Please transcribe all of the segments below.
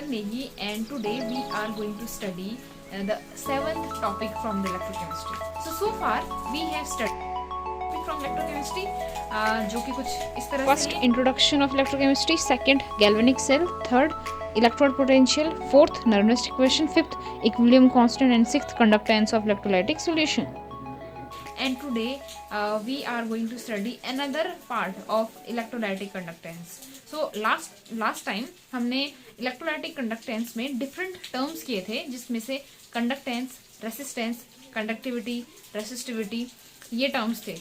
Gunjan Negi, and today we are going to study the seventh topic from the electrochemistry. So far we have studied from electrochemistry जो कि कुछ इस तरह First, introduction of electrochemistry. Second, galvanic cell. Third, electrode potential. Fourth, Nernst equation. Fifth, equilibrium constant. And sixth, conductance of electrolytic solution. and today we are going to study another part of electrolytic conductance. So last time हमने electrolytic conductance में different terms किए थे, जिसमें से conductance, resistance, conductivity, resistivity ये terms थे.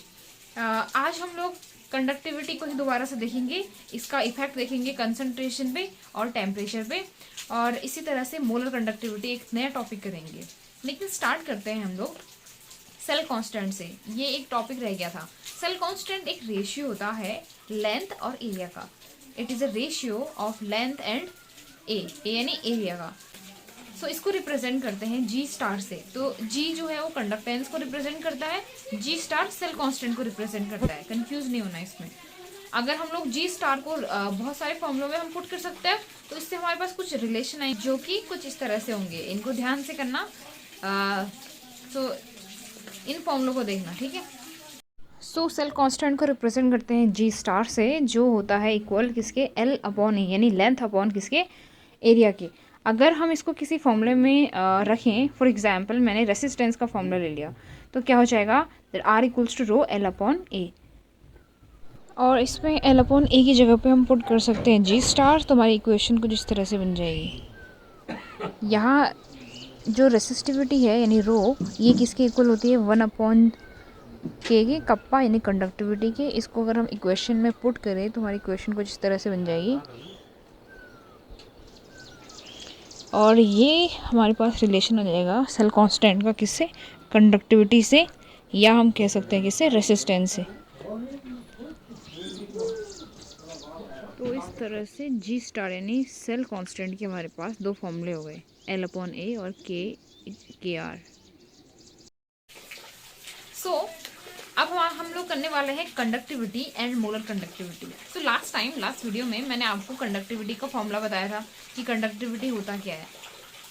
आज हम लोग कंडक्टिविटी को ही दोबारा से देखेंगे, इसका इफेक्ट देखेंगे कंसंट्रेशन पे और टेम्परेचर पे, और इसी तरह से मोलर कंडक्टिविटी एक नया टॉपिक करेंगे. लेकिन स्टार्ट करते हैं हम लोग सेल कांस्टेंट से. ये एक टॉपिक रह गया था. सेल कांस्टेंट एक रेशियो होता है लेंथ और एरिया का. It is a ratio of length and a यानी एरिया का. सो इसको रिप्रेजेंट करते हैं जी स्टार से. तो जी जो है वो कंडक्टेंस को रिप्रेजेंट करता है, जी स्टार सेल कांस्टेंट को रिप्रेजेंट करता है. कंफ्यूज नहीं होना इसमें. अगर हम लोग जी स्टार को बहुत सारे फॉर्मुलों में हम पुट कर सकते हैं, तो इससे हमारे पास कुछ रिलेशन आए जो कि कुछ इस तरह से होंगे. इनको ध्यान से करना. सो इन फॉर्मुलों को देखना, ठीक है. सो सेल कांस्टेंट को रिप्रेजेंट करते हैं जी स्टार से, जो होता है इक्वल किसके, एल अपॉन ए, यानी लेंथ अपॉन किसके, एरिया के. अगर हम इसको किसी फॉर्मूले में रखें, फॉर एग्जांपल मैंने रेसिस्टेंस का फॉर्मूला ले लिया, तो क्या हो जाएगा, R equals to rho L upon A. और इसमें एल अपॉन ए की जगह पे हम पुट कर सकते हैं जी स्टार. तो हमारी इक्वेशन कुछ इस तरह से बन जाएगी. यहाँ जो रेसिस्टिविटी है यानी रो, ये किसके इक्वल होती है, 1 अपॉन के कप्पा यानी कंडक्टिविटी के. इसको अगर हम इक्वेशन में पुट करें तो हमारी इक्वेशन कुछ इस तरह से बन जाएगी. और ये हमारे पास रिलेशन आ जाएगा सेल कांस्टेंट का किससे, कंडक्टिविटी से, या हम कह सकते हैं किससे, रेसिस्टेंस से. तो इस तरह से जी स्टार यानी सेल कांस्टेंट के हमारे पास दो फॉर्मूले हो गए, एल अपॉन ए और के आर. सो अब हम लोग करने वाले हैं कंडक्टिविटी एंड मोलर कंडक्टिविटी. तो लास्ट वीडियो में मैंने आपको कंडक्टिविटी का फॉर्मूला बताया था कि कंडक्टिविटी होता क्या है.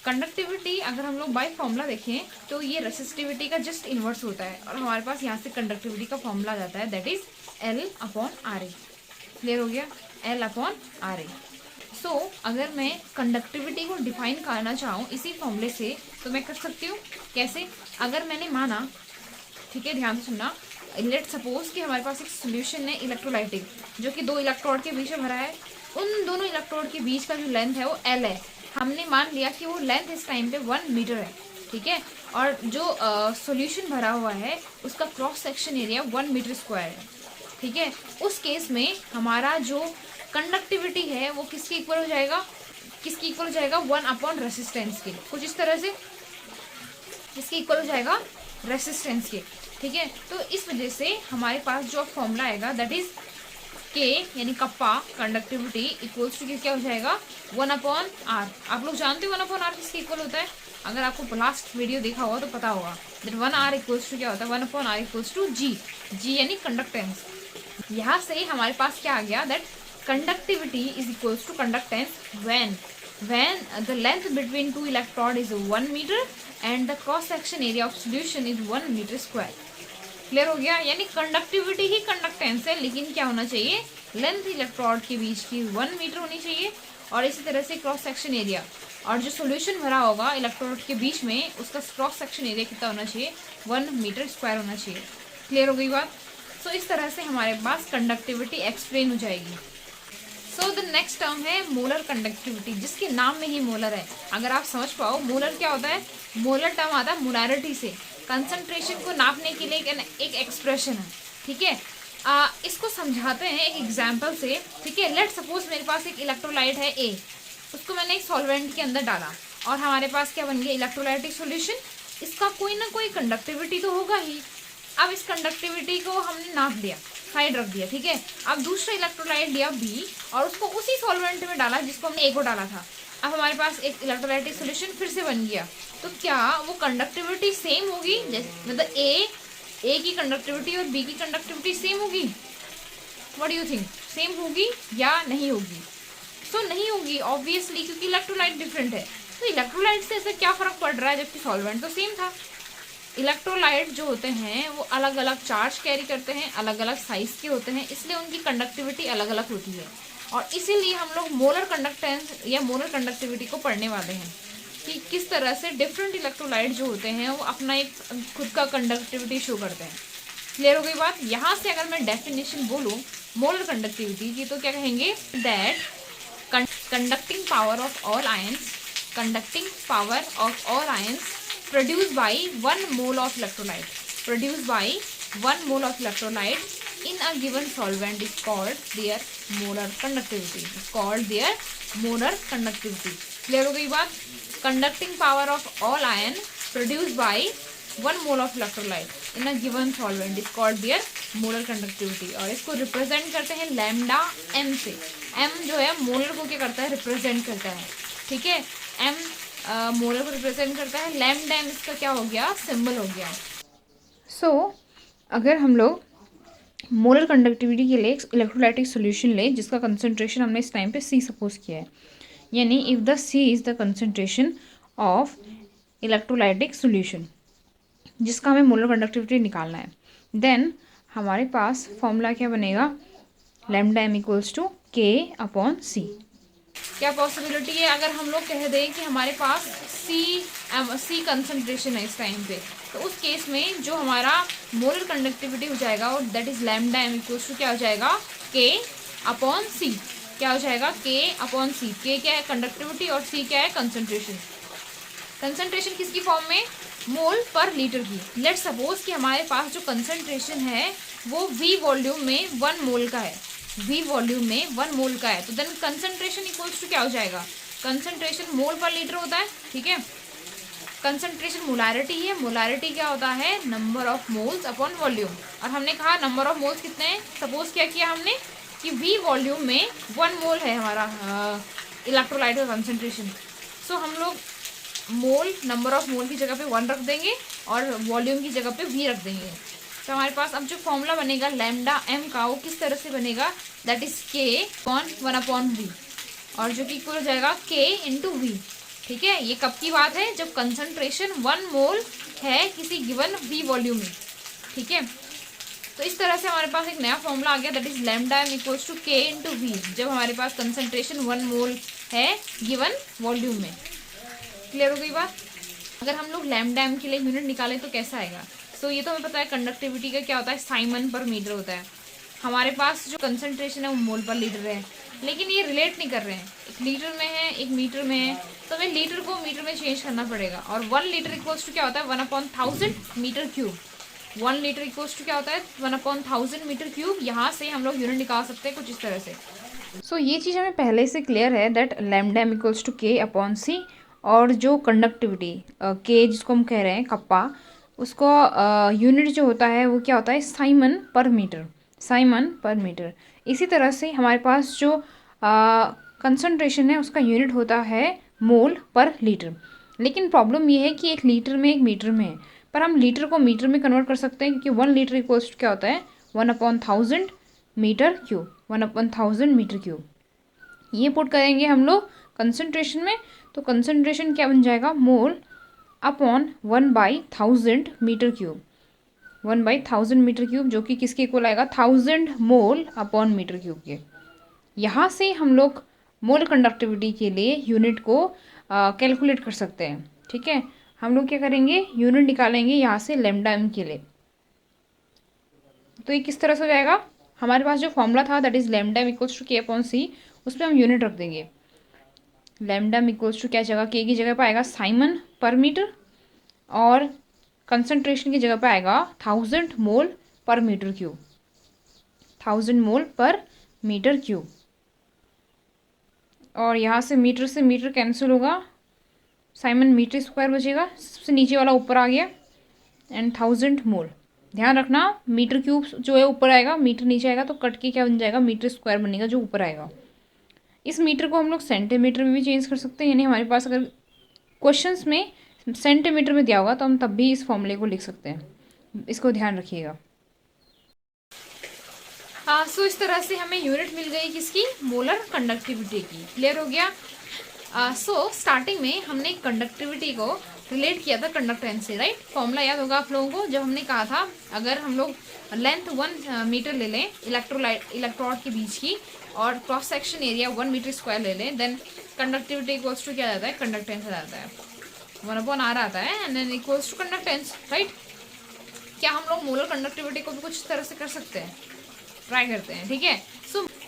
कंडक्टिविटी अगर हम लोग बाय फॉर्मूला देखें तो ये रेसिस्टिविटी का जस्ट इन्वर्स होता है, और हमारे पास यहाँ से कंडक्टिविटी का फॉर्मूला आ जाता है, that is L upon R A. Clear हो गया, L upon R A. So अगर मैं कंडक्टिविटी को डिफाइन करना चाहूँ इसी फॉर्मूले से, तो मैं कर सकती हूँ. कैसे, अगर मैंने माना, ठीक है ध्यान से सुनना, लेट सपोज कि हमारे पास एक सोल्यूशन है इलेक्ट्रोलाइटिक, जो कि दो इलेक्ट्रोड के बीच में भरा है. उन दोनों इलेक्ट्रोड के बीच का जो लेंथ है वो एल है. हमने मान लिया कि वो लेंथ इस टाइम पे 1 मीटर है, ठीक है. और जो सॉल्यूशन भरा हुआ है उसका cross section area 1 metre square है, ठीक है. उस केस में हमारा जो कंडक्टिविटी है वो किसके इक्वल हो जाएगा, 1 अपॉन रेसिस्टेंस के. कुछ इस तरह से किसके इक्वल हो जाएगा, रेसिस्टेंस के, ठीक है. तो इस वजह से हमारे पास जो फॉर्मूला आएगा दैट इज के यानी कप्पा कंडक्टिविटी इक्वल्स टू क्या हो जाएगा, 1 अपॉन आर. आप लोग जानते हो 1 अपॉन आर किसके इक्वल होता है. अगर आपको लास्ट वीडियो देखा होगा तो पता होगा दैट 1 आर इक्वल्स टू क्या होता है, 1 upon R equals to G. G यानी कंडक्टेंस. यहाँ से हमारे पास क्या आ गया, that conductivity is equals to conductance when the length between two electrode is 1 meter and the cross section area of solution is 1 meter square. Clear हो गया, यानी कंडक्टिविटी ही कंडक्टेंस है, लेकिन क्या होना चाहिए, लेंथ इलेक्ट्रोड के बीच की 1 मीटर होनी चाहिए, और इसी तरह से क्रॉस सेक्शन एरिया, और जो सॉल्यूशन भरा होगा इलेक्ट्रोड के बीच में उसका क्रॉस सेक्शन एरिया कितना होना चाहिए, 1 मीटर स्क्वायर होना चाहिए. क्लियर हो गई बात. सो इस तरह से हमारे पास कंडक्टिविटी एक्सप्लेन हो जाएगी. सो द नेक्स्ट टर्म है मोलर कंडक्टिविटी, जिसके नाम में ही मोलर है. अगर आप समझ पाओ मोलर क्या होता है, मोलर टर्म आता है मोलारिटी से, कंसंट्रेशन को नापने के लिए एक एक्सप्रेशन है, ठीक है. इसको समझाते हैं एक एग्जांपल से, ठीक है. लेट सपोज मेरे पास एक इलेक्ट्रोलाइट है ए, उसको मैंने एक सॉल्वेंट के अंदर डाला, और हमारे पास क्या बन गया, इलेक्ट्रोलाइटिक सॉल्यूशन. इसका कोई ना कोई कंडक्टिविटी तो होगा ही. अब इस कंडक्टिविटी को हमने नाप दिया, साइड रख दिया, ठीक है. अब दूसरा इलेक्ट्रोलाइट लिया बी, और उसको उसी सॉल्वेंट में डाला जिसको हमने ए को डाला था. अब हमारे पास एक इलेक्ट्रोलाइटिक सॉल्यूशन फिर से बन गया. तो क्या वो कंडक्टिविटी सेम होगी, मतलब ए की कंडक्टिविटी और बी की कंडक्टिविटी सेम होगी. What do you think, same होगी या नहीं होगी. सो नहीं होगी ऑब्वियसली, क्योंकि इलेक्ट्रोलाइट डिफरेंट है। तो इलेक्ट्रोलाइट से ऐसा क्या फ़र्क पड़ रहा है, जबकि सॉल्वेंट तो सेम था। इलेक्ट्रोलाइट जो होते हैं वो अलग अलग चार्ज कैरी करते हैं, अलग अलग साइज के होते हैं, इसलिए उनकी कंडक्टिविटी अलग अलग होती है। और इसीलिए हम लोग मोलर कंडक्टेंस या मोलर कंडक्टिविटी को पढ़ने वाले हैं कि किस तरह से डिफरेंट इलेक्ट्रोलाइट जो होते हैं वो अपना एक खुद का कंडक्टिविटी शो करते हैं। क्लियर हो गई बात। यहाँ से अगर मैं डेफिनेशन बोलूँ मोलर कंडक्टिविटी की, तो क्या कहेंगे, that conducting power of all ions produced by 1 mole of electrolyte in a given solvent is called their molar conductivity. Clear हो गई बात। conducting power of all ion produced by 1 mole of electrolyte in a given solvent is called their molar conductivity। और इसको represent करते हैं lambda m से। m जो है मोलर को क्या करता है, रिप्रेजेंट करता है। ठीक है, m मोलर को रिप्रेजेंट करता है, लैम्डा m इसका क्या हो गया, सिंबल हो गया। सो अगर हम लोग मोलर कंडक्टिविटी के लिए इलेक्ट्रोलाइटिक सोल्यूशन ले जिसका कंसंट्रेशन हमने इस टाइम पे C सपोज किया है, यानी if the C is the concentration of electrolytic solution जिसका हमें मोलर कंडक्टिविटी निकालना है, देन हमारे पास फॉर्मूला क्या बनेगा, lambda m equals to K/C। क्या पॉसिबिलिटी है, अगर हम लोग कह दें कि हमारे पास C कंसंट्रेशन है इस टाइम पे, तो उस केस में जो हमारा मोलर कंडक्टिविटी हो जाएगा और that is lambda m equals to क्या हो जाएगा, K/C। क्या हो जाएगा, K/C। K क्या है, कंडक्टिविटी, और C क्या है, कंसंट्रेशन। कंसंट्रेशन किसकी फॉर्म में, मोल पर लीटर की। लेट सपोज कि हमारे पास जो कंसंट्रेशन है वो V वॉल्यूम में 1 मोल का है, V वॉल्यूम में 1 मोल का है, तो देन कंसंट्रेशन इक्वल्स टू क्या हो जाएगा, कंसंट्रेशन मोल पर लीटर होता है। ठीक है, कंसंट्रेशन मोलारिटी है, मोलारिटी क्या होता है, number of moles upon volume. और हमने कहा नंबर ऑफ मोल्स कितने हैं, सपोज क्या किया हमने कि V वॉल्यूम में 1 मोल है हमारा इलेक्ट्रोलाइट का कंसंट्रेशन। सो हम लोग मोल, नंबर ऑफ मोल की जगह पे 1 रख देंगे और वॉल्यूम की जगह पे V रख देंगे। तो हमारे पास अब जो फॉर्मूला बनेगा लैम्डा m का, वो किस तरह से बनेगा, दैट इज K/1/V, और जो कि इक्वल हो जाएगा K/V। ठीक है, ये कब की बात है, जब कंसंट्रेशन 1 मोल है किसी गिवन V वॉल्यूम में। ठीक है, तो इस तरह से हमारे पास एक नया फॉर्मूला आ गया, that is lambda m equals to K/V, जब हमारे पास कंसंट्रेशन 1 मोल है गिवन वॉल्यूम में। क्लियर हो गई बात। अगर हम लोग लैम्डा m के लिए यूनिट निकालें तो कैसा आएगा, सो ये तो हमें पता है कंडक्टिविटी का क्या होता है, साइमन पर मीटर होता है। हमारे पास जो कंसंट्रेशन है वो मोल पर लीटर है, लेकिन ये रिलेट नहीं कर रहे हैं, एक लीटर में है एक मीटर में है, तो हमें लीटर को मीटर में चेंज करना पड़ेगा। और 1 लीटर इक्वल्स टू क्या होता है, 1/1000 metre cube. 1 litre equals to क्या होता है, 1/1000 मीटर क्यूब। यहाँ से हम लोग यूनिट निकाल सकते हैं कुछ इस तरह से। सो ये चीज़ हमें पहले से क्लियर है that lambda m equals to K/C, और जो कंडक्टिविटी K जिसको हम कह रहे हैं कप्पा, उसको यूनिट जो होता है वो क्या होता है, साइमन पर मीटर। इसी तरह से हमारे पास जो कंसंट्रेशन है उसका यूनिट होता है मोल पर लीटर। लेकिन प्रॉब्लम ये है कि एक लीटर में एक मीटर में है, पर हम लीटर को मीटर में कन्वर्ट कर सकते हैं, क्योंकि 1 लीटर इक्वल्स टू क्या होता है, 1/1000 मीटर क्यूब। 1/1000 मीटर क्यूब ये पुट करेंगे हम लोग कंसंट्रेशन में, तो कंसंट्रेशन क्या बन जाएगा, mole upon 1/1000 metre cube. 1/1000 metre cube जो कि किसके इक्वल आएगा, 1000 मोल अपॉन मीटर क्यूब के। यहाँ से हम लोग मोल कंडक्टिविटी के लिए यूनिट को कैलकुलेट कर सकते हैं। ठीक है, हम लोग क्या करेंगे, यूनिट निकालेंगे यहाँ से लैम्डा m के लिए। तो ये किस तरह से हो जाएगा, हमारे पास जो फॉर्मूला था that is lambda m equals to K/C, उस पर हम यूनिट रख देंगे। लैम्डा m इक्वल्स टू क्या जगह, K की जगह पर आएगा साइमन पर मीटर, और कंसंट्रेशन की जगह पे आएगा 1000 मोल पर मीटर क्यूब। 1000 मोल पर मीटर क्यूब, और यहाँ से मीटर कैंसिल होगा, साइमन मीटर स्क्वायर बचेगा, सबसे नीचे वाला ऊपर आ गया, एंड 1000 मोल। ध्यान रखना मीटर क्यूब जो है ऊपर आएगा, मीटर नीचे आएगा, तो कट के क्या बन जाएगा, मीटर स्क्वायर बनेगा जो ऊपर आएगा। इस मीटर को हम लोग सेंटीमीटर में भी चेंज कर सकते हैं, यानी हमारे पास अगर क्वेश्चंस में सेंटीमीटर में दिया होगा तो हम तब भी इस फॉर्मूले को लिख सकते हैं, इसको ध्यान रखिएगा। हाँ, सो इस तरह से हमें यूनिट मिल गई किसकी, मोलर कंडक्टिविटी की। क्लियर हो गया। सो स्टार्टिंग में हमने कंडक्टिविटी को रिलेट किया था कंडक्टेंस से, राइट। फॉर्मूला याद होगा आप लोगों को, जब हमने कहा था अगर हम लोग लेंथ 1 मीटर ले लें इलेक्ट्रोड के बीच की और cross section area 1 metre square ले लें, देन कंडक्टिविटी इक्वल्स टू क्या आता है, कंडक्टेंस आ जाता है, 1/r आता है and then equals to conductance, right. क्या हम लोग मोलर कंडक्टिविटी को भी कुछ तरह से कर सकते हैं, ट्राई करते हैं, ठीक है।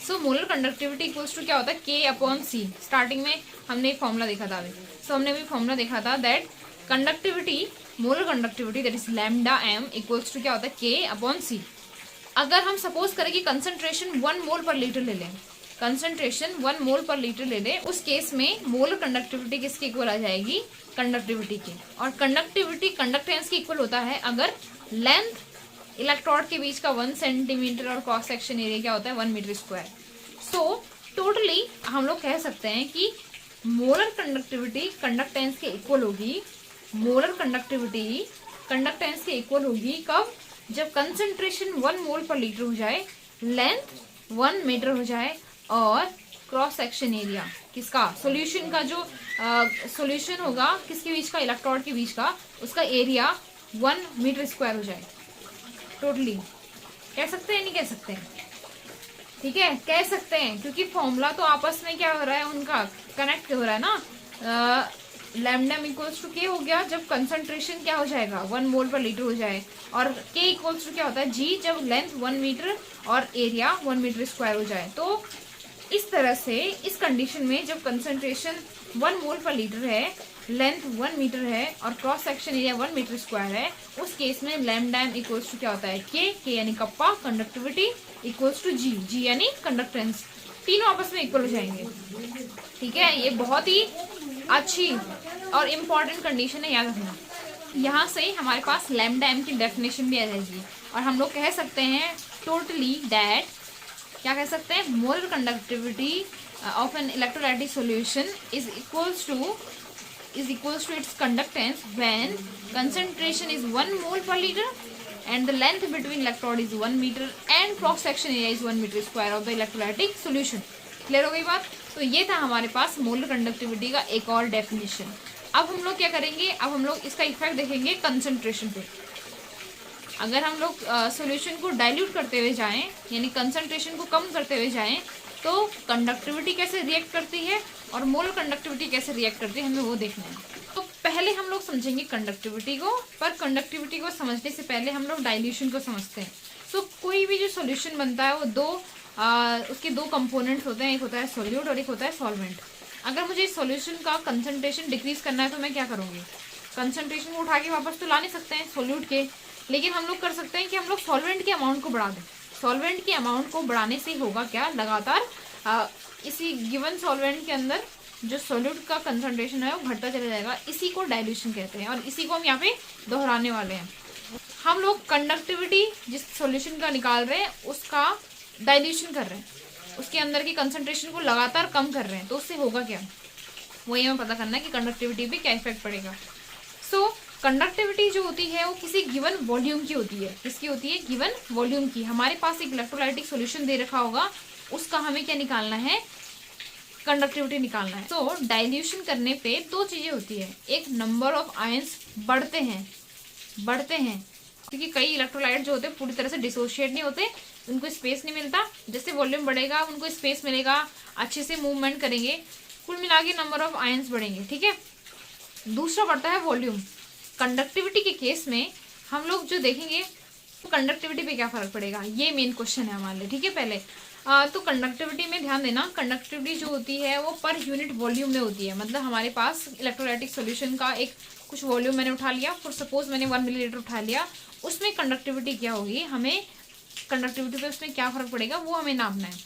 So molar conductivity equals to क्या होता है, K/C। स्टार्टिंग में हमने फॉर्मूला देखा था अभी, सो हमने भी फॉर्मूला देखा था that conductivity, molar conductivity that is lambda m equals to क्या होता है, K/C। अगर हम सपोज करें कि कंसंट्रेशन 1 मोल पर लीटर ले लें, कंसंट्रेशन 1 मोल पर लीटर ले लें, उस केस में मोलर कंडक्टिविटी किसके इक्वल आ जाएगी, कंडक्टिविटी की। और कंडक्टिविटी कंडक्टेंस के इक्वल होता है अगर लेंथ इलेक्ट्रोड के बीच का 1 सेंटीमीटर और क्रॉस सेक्शन एरिया क्या होता है, 1 मीटर स्क्वायर। सो टोटली हम लोग कह सकते हैं कि मोलर कंडक्टिविटी कंडक्टेंस के इक्वल होगी, मोलर कंडक्टिविटी कंडक्टेंस के इक्वल होगी कब, जब कंसंट्रेशन 1 मोल पर लीटर हो जाए, लेंथ 1 मीटर हो जाए और क्रॉस सेक्शन एरिया किसका, सॉल्यूशन का जो सॉल्यूशन होगा किसके बीच का, इलेक्ट्रोड के बीच का, उसका एरिया 1 मीटर स्क्वायर हो जाए। टोटली कह सकते हैं, नहीं कह सकते हैं, ठीक है, कह सकते हैं, क्योंकि फॉर्मूला तो आपस में क्या हो रहा है, उनका कनेक्ट हो रहा है ना। लैम्डा इक्वल्स टू के हो गया जब कंसंट्रेशन क्या हो जाएगा, 1 मोल पर लीटर हो जाए, और के इक्वल्स टू क्या होता है, जी, जब लेंथ 1 मीटर और एरिया 1 मीटर स्क्वायर हो जाए। तो इस तरह से इस कंडीशन में जब कंसंट्रेशन 1 मोल पर लीटर है, लेंथ 1 मीटर है और cross section area 1 metre square है, उस केस में लैम्डा m इक्वल्स टू क्या होता है, के यानी कप्पा, कंडक्टिविटी इक्वल्स टू जी यानी कंडक्टेंस, तीनों आपस में इक्वल हो जाएंगे, ठीक है। ये बहुत ही अच्छी और इम्पॉर्टेंट कंडीशन है, याद रखना। यहाँ से हमारे पास लैम्डा m की डेफिनेशन भी आ जाएगी और हम लोग कह सकते हैं टोटली दैट, क्या कह सकते हैं, molar conductivity of an electrolytic solution is equals to its conductance when concentration is 1 mole per liter and the length between electrode is 1 meter and cross section area is 1 meter square of the electrolytic solution। Clear हो गई बात। तो ये था हमारे पास molar conductivity का एक और डेफिनेशन। अब हम लोग क्या करेंगे, अब हम लोग इसका इफेक्ट देखेंगे कंसंट्रेशन पे। अगर हम लोग सॉल्यूशन को डाइल्यूट करते हुए जाएं, यानी कंसंट्रेशन को कम करते हुए जाएं, तो कंडक्टिविटी कैसे रिएक्ट करती है और मोलर कंडक्टिविटी कैसे रिएक्ट करती है, हमें वो देखना है। तो पहले हम लोग समझेंगे कंडक्टिविटी को, पर कंडक्टिविटी को समझने से पहले हम लोग डाइल्यूशन को समझते हैं। सो कोई भी जो सॉल्यूशन बनता है वो उसके दो कंपोनेंट्स होते हैं, एक होता है सोल्यूट और एक होता है सॉल्वेंट। अगर मुझे इस सॉल्यूशन का कंसंट्रेशन डिक्रीज करना है तो मैं क्या करूँगी, कंसंट्रेशन को उठा के वापस तो ला नहीं सकते हैं सोल्यूट के, लेकिन हम लोग कर सकते हैं कि हम लोग सॉल्वेंट के अमाउंट को बढ़ा दें। सॉल्वेंट के अमाउंट को बढ़ाने से होगा क्या, लगातार इसी गिवन सॉल्वेंट के अंदर जो सोल्यूट का कंसंट्रेशन है वो घटता चला जाएगा। इसी को डाइल्यूशन कहते हैं और इसी को हम यहाँ पे दोहराने वाले हैं। हम लोग कंडक्टिविटी जिस सॉल्यूशन का निकाल रहे हैं उसका डाइल्यूशन कर रहे हैं, उसके अंदर की कंसंट्रेशन को लगातार कम कर रहे हैं, तो उससे होगा क्या, वही हमें पता करना है कि कंडक्टिविटी पे क्या इफेक्ट पड़ेगा। सो कंडक्टिविटी जो होती है वो किसी गिवन वॉल्यूम की होती है। किसकी होती है, गिवन वॉल्यूम की। हमारे पास एक इलेक्ट्रोलाइटिक सॉल्यूशन दे रखा होगा, उसका हमें क्या निकालना है, कंडक्टिविटी निकालना है। तो डाइल्यूशन करने पे दो चीजें होती है, एक नंबर ऑफ आयंस बढ़ते हैं क्योंकि कई इलेक्ट्रोलाइट जो होते हैं पूरी तरह से डिसोशिएट नहीं होते, उनको स्पेस नहीं मिलता। जैसे वॉल्यूम बढ़ेगा उनको स्पेस मिलेगा, अच्छे से मूवमेंट करेंगे, कुल मिला के नंबर ऑफ आयंस बढ़ेंगे, ठीक है। दूसरा बढ़ता है वॉल्यूम। कंडक्टिविटी के केस में हम लोग जो देखेंगे तो कंडक्टिविटी पे क्या फर्क पड़ेगा, ये मेन क्वेश्चन है हमारे लिए, ठीक है। पहले तो कंडक्टिविटी में ध्यान देना, कंडक्टिविटी जो होती है वो पर यूनिट वॉल्यूम में होती है। मतलब हमारे पास इलेक्ट्रोलाइटिक सॉल्यूशन का एक कुछ वॉल्यूम मैंने उठा लिया, फॉर सपोज मैंने 1 मिलीलीटर उठा लिया, उसमें कंडक्टिविटी क्या होगी, हमें कंडक्टिविटी पे उसमें क्या फर्क पड़ेगा वो हमें नापना है।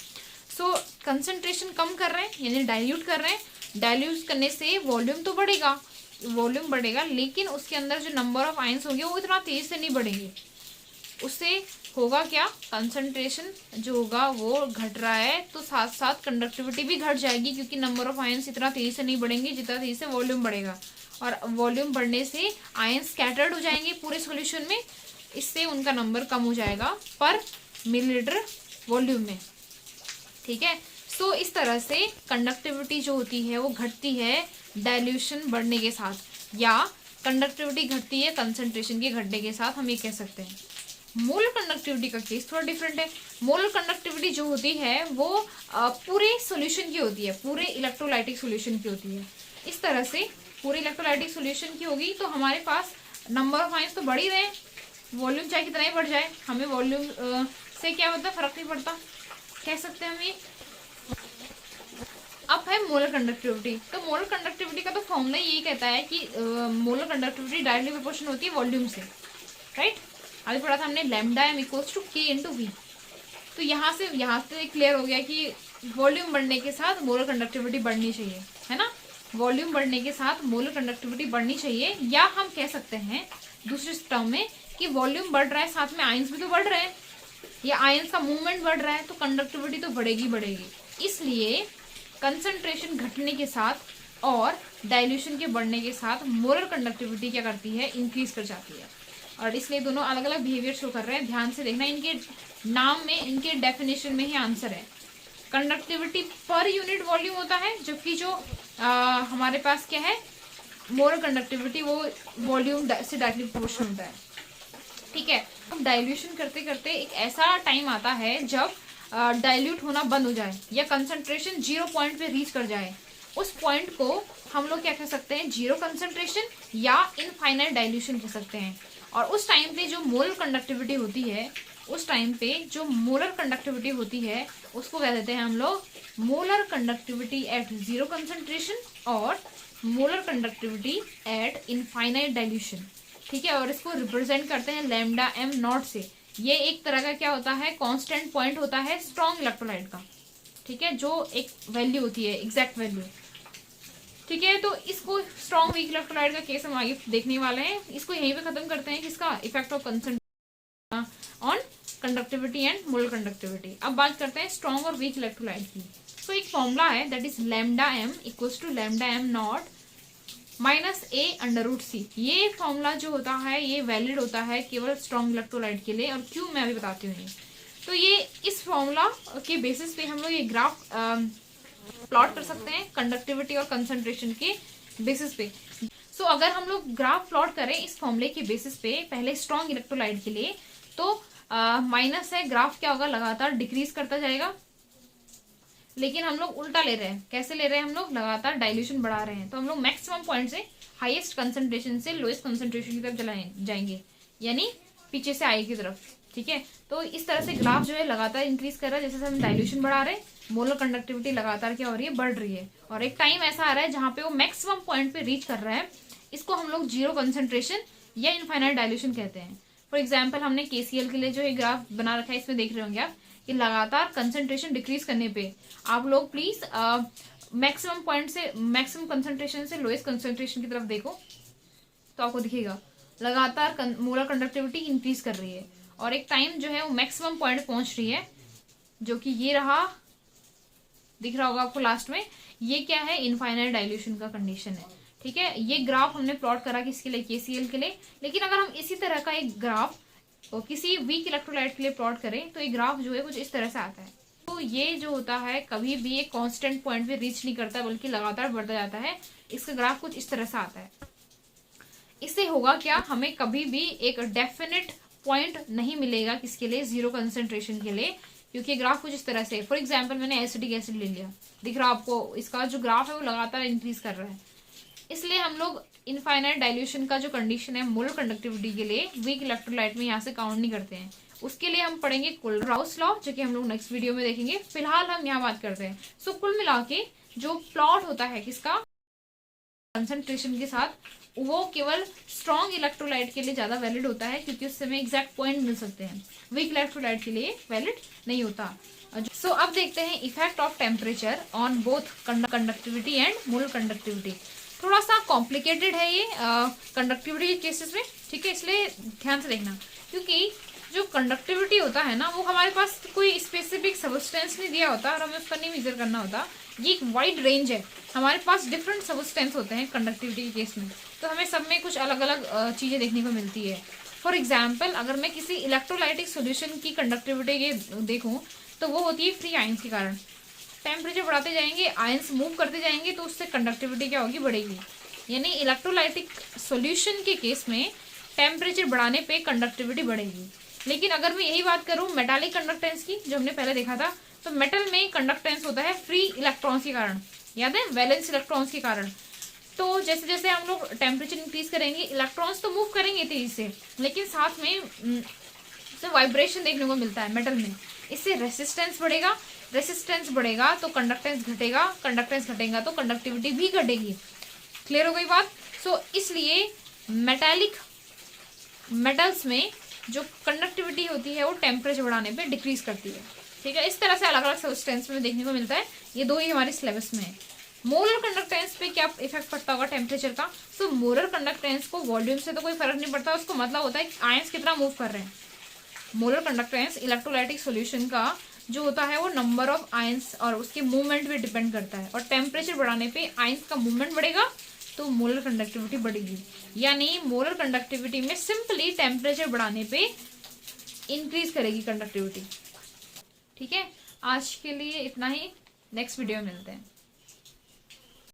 सो कंसंट्रेशन कम कर रहे हैं यानी डाइल्यूट कर रहे हैं, डाइल्यूट करने से वॉल्यूम तो बढ़ेगा, वॉल्यूम बढ़ेगा, लेकिन उसके अंदर जो नंबर ऑफ आयंस होंगे वो इतना तेज से नहीं बढ़ेंगे। उससे होगा क्या, कंसंट्रेशन जो होगा वो घट रहा है तो साथ साथ कंडक्टिविटी भी घट जाएगी, क्योंकि नंबर ऑफ आयंस इतना तेजी से नहीं बढ़ेंगे जितना तेजी से वॉल्यूम बढ़ेगा। और वॉल्यूम बढ़ने से आयंस स्कैटर्ड हो जाएंगे पूरे सॉल्यूशन में, इससे उनका नंबर कम हो जाएगा पर मिलीलीटर वॉल्यूम में, ठीक है। सो इस तरह से कंडक्टिविटी जो होती है वो घटती है डाइल्यूशन बढ़ने के साथ, या कंडक्टिविटी घटती है कंसंट्रेशन के घटने के साथ, हम ये कह सकते हैं। मोलर कंडक्टिविटी का केस थोड़ा डिफरेंट है। मोलर कंडक्टिविटी जो होती है वो पूरे सॉल्यूशन की होती है, पूरे इलेक्ट्रोलाइटिक सॉल्यूशन की होती है। इस तरह से पूरे इलेक्ट्रोलाइटिक सॉल्यूशन की होगी तो हमारे पास नंबर ऑफ आयंस तो बढ़ ही रहे, वॉल्यूम चाहे कितना ही बढ़ जाए, हमें वॉल्यूम से क्या होता है, फर्क नहीं पड़ता, कह सकते हैं हम ये। अब है मोलर कंडक्टिविटी। तो मोलर कंडक्टिविटी का तो फॉर्मूला यही कहता है कि मोलर कंडक्टिविटी डायरेक्टली प्रोपोर्शनल होती है वॉल्यूम से, राइट। अभी पढ़ा था हमने लैम्डा एम इक्वल्स टू के इंटू वी। तो यहाँ से क्लियर हो गया कि वॉल्यूम बढ़ने के साथ मोलर कंडक्टिविटी बढ़नी चाहिए, है ना। वॉल्यूम बढ़ने के साथ मोलर कंडक्टिविटी बढ़नी चाहिए, या हम कह सकते हैं दूसरे टर्म में कि वॉल्यूम बढ़ रहा है साथ में आयंस भी तो बढ़ रहे हैं, या आयंस का मूवमेंट बढ़ रहा है, तो कंडक्टिविटी तो बढ़ेगी। इसलिए कंसंट्रेशन घटने के साथ और डाइल्यूशन के बढ़ने के साथ मोलर कंडक्टिविटी क्या करती है, इंक्रीज कर जाती है। और इसलिए दोनों अलग अलग बिहेवियर शो कर रहे हैं, ध्यान से देखना, इनके नाम में, इनके डेफिनेशन में ही आंसर है। कंडक्टिविटी पर यूनिट वॉल्यूम होता है, जबकि जो हमारे पास क्या है, मोलर कंडक्टिविटी वो वॉल्यूम से डायरेक्टली प्रोपोर्शनल होता है, ठीक है। अब डाइल्यूशन करते करते एक ऐसा टाइम आता है जब डाइल्यूट होना बंद हो जाए या कंसंट्रेशन 0 पॉइंट पे रीच कर जाए। उस पॉइंट को हम लोग क्या कह सकते हैं, जीरो कंसंट्रेशन या इनफाइनाइट डाइल्यूशन कह सकते हैं। और उस टाइम पे जो मोलर कंडक्टिविटी होती है, उसको कह देते हैं हम लोग molar conductivity at zero concentration और molar conductivity at infinite dilution, ठीक है। और इसको रिप्रेजेंट करते हैं लैम्डा एम नॉट से। ये एक तरह का क्या होता है, कांस्टेंट पॉइंट होता है स्ट्रॉन्ग इलेक्ट्रोलाइट का, ठीक है, जो एक वैल्यू होती है, एग्जैक्ट वैल्यू, ठीक है। तो इसको स्ट्रॉन्ग वीक इलेक्ट्रोलाइट का केस हम आगे देखने वाले हैं। इसको यहीं पे खत्म करते हैं, किसका, effect of concentration on conductivity and molar conductivity. अब बात करते हैं स्ट्रॉन्ग और वीक इलेक्ट्रोलाइट की। तो एक फॉर्मूला है, that is lambda M equals to lambda M not minus A under root C. ये फॉर्मूला जो होता है ये वैलिड होता है केवल स्ट्रॉन्ग इलेक्ट्रोलाइट के लिए, और क्यों मैं अभी बताती हूँ। तो ये इस फॉर्मूला के बेसिस पे हम लोग ये ग्राफ प्लॉट कर सकते हैं कंडक्टिविटी और कंसंट्रेशन के बेसिस पे। सो अगर हम लोग ग्राफ प्लॉट करें इस फॉर्मूले के बेसिस पे पहले स्ट्रॉन्ग इलेक्ट्रोलाइट के लिए, तो माइनस है, ग्राफ क्या होगा, लगातार डिक्रीज करता जाएगा। लेकिन हम लोग उल्टा ले रहे हैं, कैसे ले रहे हैं, हम लोग लगातार डाइल्यूशन बढ़ा रहे हैं। तो हम लोग मैक्सिमम पॉइंट से हाईएस्ट कंसंट्रेशन से लोएस्ट कंसंट्रेशन की तरफ जाएंगे, यानी पीछे से आई की तरफ, ठीक है। तो इस तरह से ग्राफ जो है लगातार इंक्रीज कर रहा है, जैसे हम डाइल्यूशन बढ़ा रहे हैं, मोलर कंडक्टिविटी लगातार क्या हो रही है, बढ़ रही है। और एक टाइम ऐसा आ रहा है जहां पे वो मैक्सिमम पॉइंट पे रीच कर रहा है, इसको हम लोग जीरो कंसंट्रेशन या इनफाइनाइट डाइल्यूशन कहते हैं। फॉर एग्जाम्पल हमने केसीएल के लिए जो ये ग्राफ बना रखा है, इसमें देख रहे होंगे आप कि लगातार कंसंट्रेशन डिक्रीज करने पे आप लोग प्लीज मैक्सिमम पॉइंट से, मैक्सिमम कंसंट्रेशन से लोएस्ट कंसंट्रेशन की तरफ देखो, तो आपको दिखेगा लगातार मोलर कंडक्टिविटी इंक्रीज कर रही है, और एक टाइम जो है वो मैक्सिमम पॉइंट पहुंच रही है, जो कि ये रहा, दिख रहा होगा आपको लास्ट में। ये क्या है, इनफाइनाइट डाइल्यूशन का कंडीशन है, ठीक है। ये ग्राफ हमने प्लॉट करा किसके लिए, केसीएल के लिए। लेकिन अगर हम इसी तरह का एक ग्राफ और किसी वीक इलेक्ट्रोलाइट के लिए प्लॉट करें, तो ये ग्राफ जो है कुछ इस तरह से आता है। तो ये जो होता है कभी भी एक कांस्टेंट पॉइंट पे रीच नहीं करता, बल्कि लगातार बढ़ता जाता है। इसका ग्राफ कुछ इस तरह से आता है। इससे होगा क्या, हमें कभी भी एक डेफिनेट पॉइंट नहीं मिलेगा किसके लिए, जीरो कंसंट्रेशन के लिए, क्योंकि ग्राफ कुछ इस तरह से। फॉर एग्जाम्पल मैंने एसिटिक एसिड ले लिया, दिख रहा आपको, इसका जो ग्राफ है वो लगातार इंक्रीज कर रहा है। इसलिए हम लोग इनफाइनाइट डाइल्यूशन का जो कंडीशन है मोलर कंडक्टिविटी के लिए, वीक इलेक्ट्रोलाइट में यहाँ से काउंट नहीं करते हैं। उसके लिए हम पढ़ेंगे कोलराउस लॉ, जो कि हम लोग नेक्स्ट वीडियो में देखेंगे। फिलहाल हम यहाँ बात करते हैं। सो कुल मिला के जो प्लॉट होता है किसका, कंसंट्रेशन के साथ, वो केवल स्ट्रॉन्ग इलेक्ट्रोलाइट के लिए ज्यादा वैलिड होता है, क्योंकि उससे हमें एग्जैक्ट पॉइंट मिल सकते हैं। वीक इलेक्ट्रोलाइट के लिए वैलिड नहीं होता। सो अब देखते हैं effect of temperature on both conductivity and molar conductivity. थोड़ा सा कॉम्प्लिकेटेड है ये कंडक्टिविटी के केसेस में, ठीक है, इसलिए ध्यान से देखना। क्योंकि जो कंडक्टिविटी होता है ना, वो हमारे पास कोई स्पेसिफिक सबस्टेंस नहीं दिया होता और हमें उसका नहीं मेजर करना होता। ये एक वाइड रेंज है, हमारे पास डिफरेंट सबस्टेंस होते हैं कंडक्टिविटी के केस में, तो हमें सब में कुछ अलग अलग चीज़ें देखने को मिलती है। फॉर एग्जाम्पल अगर मैं किसी इलेक्ट्रोलाइटिक सोल्यूशन की कंडक्टिविटी के देखूँ, तो तो वो होती है फ्री आयंस के कारण। टेम्परेचर बढ़ाते जाएंगे, आयंस मूव करते जाएंगे, तो उससे कंडक्टिविटी क्या होगी, बढ़ेगी। यानी इलेक्ट्रोलाइटिक सॉल्यूशन के केस में टेम्परेचर बढ़ाने पे कंडक्टिविटी बढ़ेगी। लेकिन अगर मैं यही बात करूं मेटालिक कंडक्टेंस की, जो हमने पहले देखा था, तो मेटल में कंडक्टेंस होता है फ्री इलेक्ट्रॉन्स के कारण, याद है, वैलेंस इलेक्ट्रॉन्स के कारण। तो जैसे जैसे हम लोग टेम्परेचर इंक्रीज करेंगे, इलेक्ट्रॉन्स तो मूव करेंगे तेजी से, लेकिन साथ में वाइब्रेशन देखने को मिलता है मेटल में। इससे रेसिस्टेंस बढ़ेगा, रेसिस्टेंस बढ़ेगा तो कंडक्टेंस घटेगा, कंडक्टेंस घटेगा तो कंडक्टिविटी भी घटेगी। क्लियर हो गई बात। सो इसलिए मेटल्स में जो कंडक्टिविटी होती है वो टेम्परेचर बढ़ाने पे डिक्रीज करती है। ठीक है, इस तरह से अलग अलग सब्सटेंस में देखने को मिलता है। ये दो ही हमारे सिलेबस में है। मोलर कंडक्टेंस पे क्या इफेक्ट पड़ता होगा टेम्परेचर का। सो मोलर कंडक्टेंस को वॉल्यूम से तो कोई फर्क नहीं पड़ता, उसको मतलब होता है आयंस कितना मूव कर रहे हैं। मोलर कंडक्टेंस इलेक्ट्रोलाइटिक सॉल्यूशन का जो होता है वो नंबर ऑफ आयंस और उसके मूवमेंट पे डिपेंड करता है, और टेम्परेचर बढ़ाने पे आयंस का मूवमेंट बढ़ेगा तो मोलर कंडक्टिविटी बढ़ेगी। यानी मोलर कंडक्टिविटी में सिंपली टेम्परेचर बढ़ाने पे इंक्रीज करेगी कंडक्टिविटी। ठीक है, आज के लिए इतना ही, नेक्स्ट वीडियो में मिलते हैं।